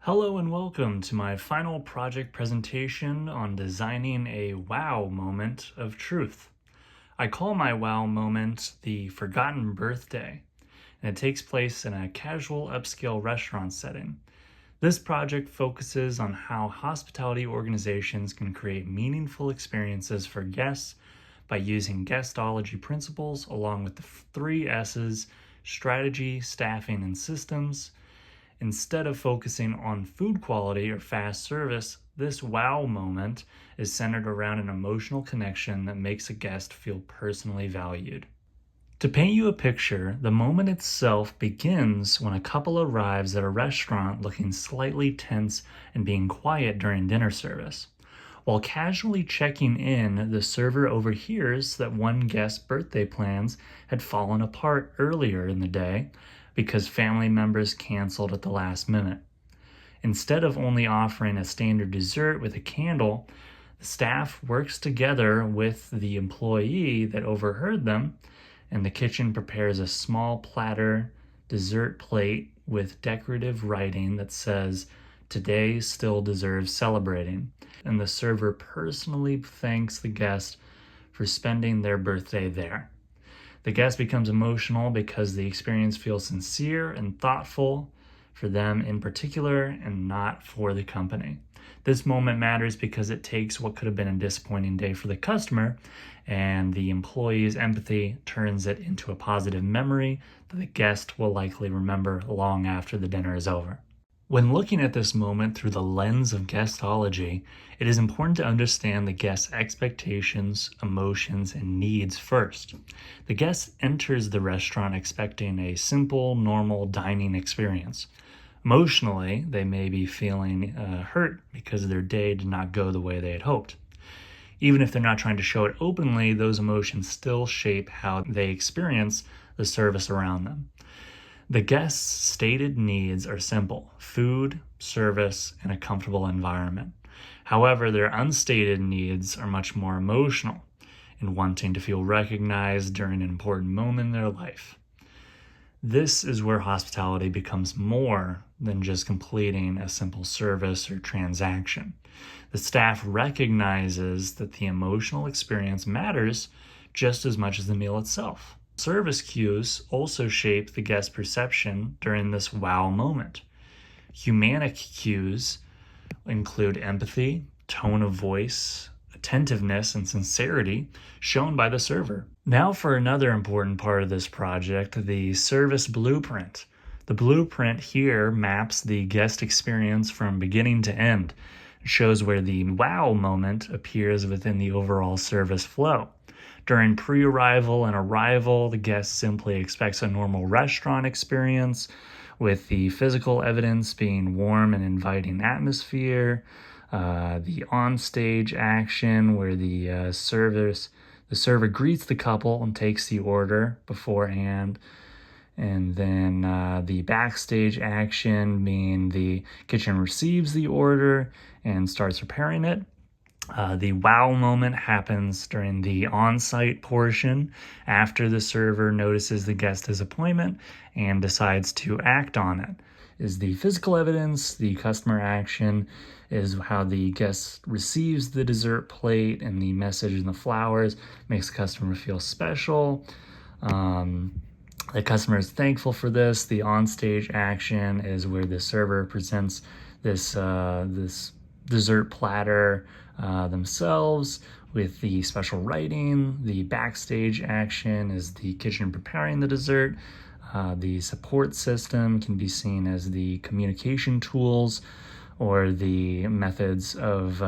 Hello and welcome to my final project presentation on designing a wow moment of truth. I call my wow moment the forgotten birthday, and it takes place in a casual upscale restaurant setting. This project focuses on how hospitality organizations can create meaningful experiences for guests by using guestology principles along with the three S's: strategy, staffing, and systems. Instead of focusing on food quality or fast service, this wow moment is centered around an emotional connection that makes a guest feel personally valued. To paint you a picture, the moment itself begins when a couple arrives at a restaurant looking slightly tense and being quiet during dinner service. While casually checking in, the server overhears that one guest's birthday plans had fallen apart earlier in the day because family members canceled at the last minute. Instead of only offering a standard dessert with a candle, the staff works together with the employee that overheard them, and the kitchen prepares a small platter dessert plate with decorative writing that says, "Today still deserves celebrating," and the server personally thanks the guest for spending their birthday there. The guest becomes emotional because the experience feels sincere and thoughtful for them in particular and not for the company. This moment matters because it takes what could have been a disappointing day for the customer, and the employee's empathy turns it into a positive memory that the guest will likely remember long after the dinner is over. When looking at this moment through the lens of guestology, it is important to understand the guest's expectations, emotions, and needs first. The guest enters the restaurant expecting a simple, normal dining experience. Emotionally, they may be feeling hurt because their day did not go the way they had hoped. Even if they're not trying to show it openly, those emotions still shape how they experience the service around them. The guest's stated needs are simple: food, service, and a comfortable environment. However, their unstated needs are much more emotional in wanting to feel recognized during an important moment in their life. This is where hospitality becomes more than just completing a simple service or transaction. The staff recognizes that the emotional experience matters just as much as the meal itself. Service cues also shape the guest perception during this wow moment. Humanic cues include empathy, tone of voice, attentiveness, and sincerity shown by the server. Now for another important part of this project, the service blueprint. The blueprint here maps the guest experience from beginning to end. It shows where the wow moment appears within the overall service flow. During pre-arrival and arrival, the guest simply expects a normal restaurant experience, with the physical evidence being warm and inviting atmosphere, the on-stage action where the server greets the couple and takes the order beforehand, and then the backstage action being the kitchen receives the order and starts preparing it. The wow moment happens during the on-site portion after the server notices the guest's disappointment and decides to act on it. Is the physical evidence, the customer action is how the guest receives the dessert plate, and the message in the flowers makes the customer feel special. The customer is thankful for this. The on-stage action is where the server presents this dessert platter themselves with the special writing. The backstage action is the kitchen preparing the dessert. The support system can be seen as the communication tools or the methods of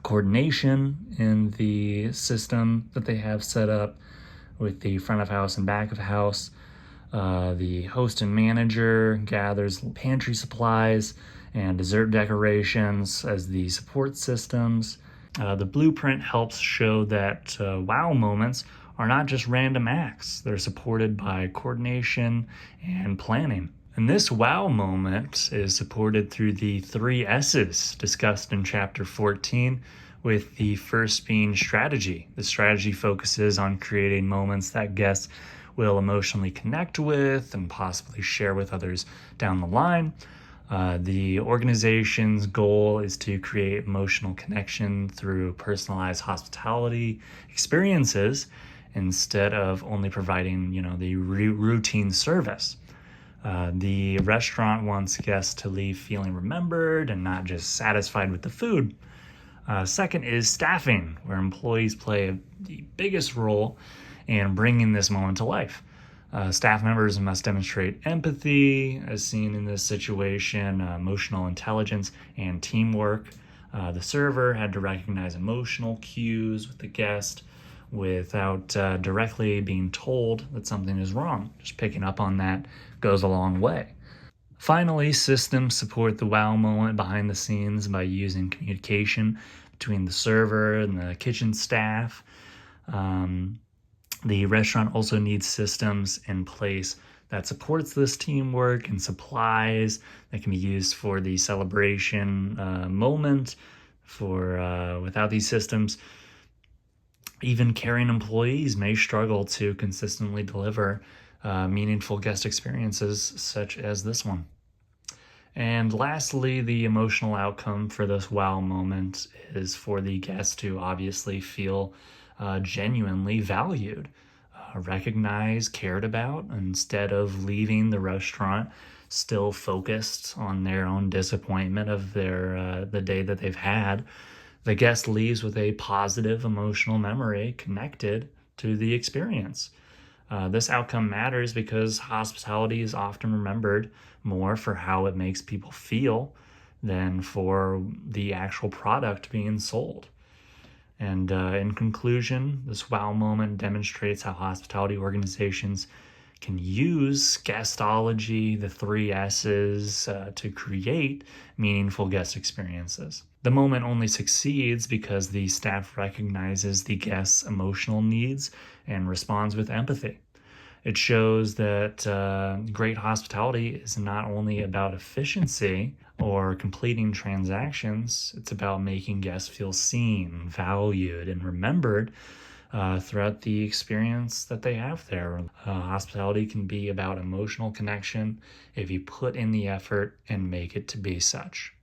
coordination in the system that they have set up with the front of house and back of house. The host and manager gathers pantry supplies and dessert decorations as the support systems. The blueprint helps show that wow moments are not just random acts. They're supported by coordination and planning. And this wow moment is supported through the three S's discussed in chapter 14, with the first being strategy. The strategy focuses on creating moments that guests will emotionally connect with and possibly share with others down the line. The organization's goal is to create emotional connection through personalized hospitality experiences instead of only providing, the routine service. The restaurant wants guests to leave feeling remembered and not just satisfied with the food. Second is staffing, where employees play the biggest role in bringing this moment to life. Staff members must demonstrate empathy, as seen in this situation, emotional intelligence, and teamwork. The server had to recognize emotional cues with the guest without directly being told that something is wrong. Just picking up on that goes a long way. Finally, systems support the wow moment behind the scenes by using communication between the server and the kitchen staff. The restaurant also needs systems in place that supports this teamwork and supplies that can be used for the celebration moment. Without these systems, even caring employees may struggle to consistently deliver meaningful guest experiences such as this one. And lastly, the emotional outcome for this wow moment is for the guest to obviously feel genuinely valued, recognized, cared about, instead of leaving the restaurant still focused on their own disappointment of the day that they've had. The guest leaves with a positive emotional memory connected to the experience. This outcome matters because hospitality is often remembered more for how it makes people feel than for the actual product being sold. And in conclusion, this wow moment demonstrates how hospitality organizations can use guestology, the three S's, to create meaningful guest experiences. The moment only succeeds because the staff recognizes the guest's emotional needs and responds with empathy. It shows that great hospitality is not only about efficiency or completing transactions, it's about making guests feel seen, valued, and remembered throughout the experience that they have there. Hospitality can be about emotional connection if you put in the effort and make it to be such.